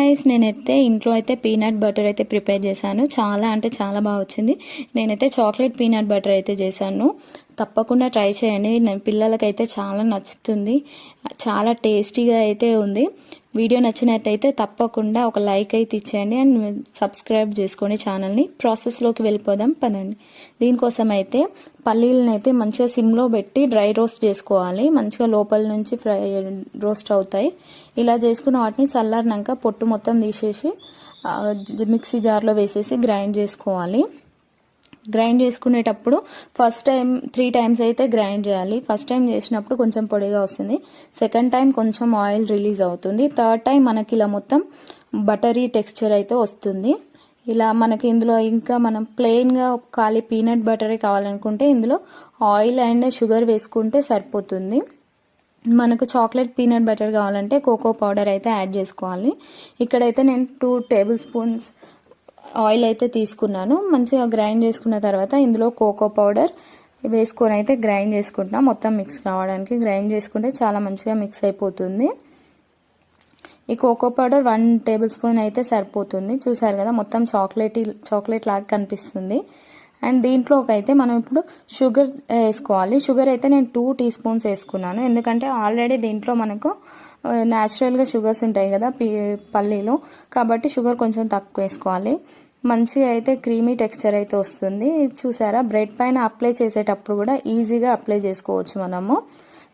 Guys, నేనైతే ఇంట్లో అయితే పీనట్ బటర్ అయితే ప్రిపేర్ చేశాను. చాలా అంటే చాలా బాగా వచ్చింది. నేనైతే చాక్లెట్ పీనట్ బటర్ అయితే చేశాను. తప్పకుండా ట్రై చేయండి. పిల్లలకైతే చాలా నచ్చుతుంది. చాలా టేస్టీగా అయితే ఉంది. వీడియో నచ్చినట్టయితే తప్పకుండా ఒక లైక్ అయితే ఇచ్చేయండి అండ్ సబ్స్క్రైబ్ చేసుకోండి ఛానల్ని. ప్రాసెస్లోకి వెళ్ళిపోదాం పదండి. దీనికోసం అయితే పల్లీలను అయితే మంచిగా సిమ్లో పెట్టి డ్రై రోస్ట్ చేసుకోవాలి. మంచిగా లోపల నుంచి ఫ్రై రోస్ట్ అవుతాయి. ఇలా చేసుకున్న వాటిని చల్లారినాక పొట్టు మొత్తం తీసేసి మిక్సీ జార్లో వేసేసి గ్రైండ్ చేసుకోవాలి. గ్రైండ్ చేసుకునేటప్పుడు ఫస్ట్ టైం 3 టైమ్స్ అయితే గ్రైండ్ చేయాలి. ఫస్ట్ టైం చేసినప్పుడు కొంచెం పొడిగా వస్తుంది. సెకండ్ టైం కొంచెం ఆయిల్ రిలీజ్ అవుతుంది. థర్డ్ టైం మనకి ఇలా మొత్తం బటరీ టెక్స్చర్ అయితే వస్తుంది. ఇలా మనకి ఇందులో ఇంకా మనం ప్లెయిన్గా ఖాళీ పీనట్ బటరే కావాలనుకుంటే ఇందులో ఆయిల్ అండ్ షుగర్ వేసుకుంటే సరిపోతుంది. మనకు చాక్లెట్ పీనట్ బటర్ కావాలంటే కోకో పౌడర్ అయితే యాడ్ చేసుకోవాలి. ఇక్కడైతే నేను 2 టేబుల్ స్పూన్స్ ఆయిల్ అయితే తీసుకున్నాను. మంచిగా గ్రైండ్ చేసుకున్న తర్వాత ఇందులో కోకో పౌడర్ వేసుకొని అయితే గ్రైండ్ చేసుకుంటున్నా. మొత్తం మిక్స్ కావడానికి గ్రైండ్ చేసుకుంటే చాలా మంచిగా మిక్స్ అయిపోతుంది. ఈ కోకో పౌడర్ 1 టేబుల్ స్పూన్ అయితే సరిపోతుంది. చూసారు కదా, మొత్తం చాక్లెట్ లాగా కనిపిస్తుంది. అండ్ దీంట్లోకి అయితే మనం ఇప్పుడు షుగర్ వేసుకోవాలి. షుగర్ అయితే నేను 2 టీ స్పూన్స్ వేసుకున్నాను. ఎందుకంటే ఆల్రెడీ దీంట్లో మనకు న్యాచురల్గా షుగర్స్ ఉంటాయి కదా పల్లీలో, కాబట్టి షుగర్ కొంచెం తక్కువ వేసుకోవాలి. మంచిగా అయితే క్రీమీ టెక్స్చర్ అయితే వస్తుంది. చూసారా, బ్రెడ్ పైన అప్లై చేసేటప్పుడు కూడా ఈజీగా అప్లై చేసుకోవచ్చు మనము.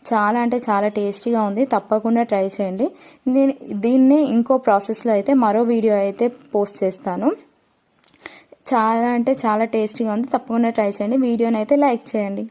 చాలా అంటే చాలా టేస్టీగా ఉంది. తప్పకుండా ట్రై చేయండి. నేను దీన్నే ఇంకో ప్రాసెస్లో అయితే మరో వీడియో అయితే పోస్ట్ చేస్తాను. చాలా అంటే చాలా టేస్టీగా ఉంది. తప్పకుండా ట్రై చేయండి. వీడియోని అయితే లైక్ చేయండి.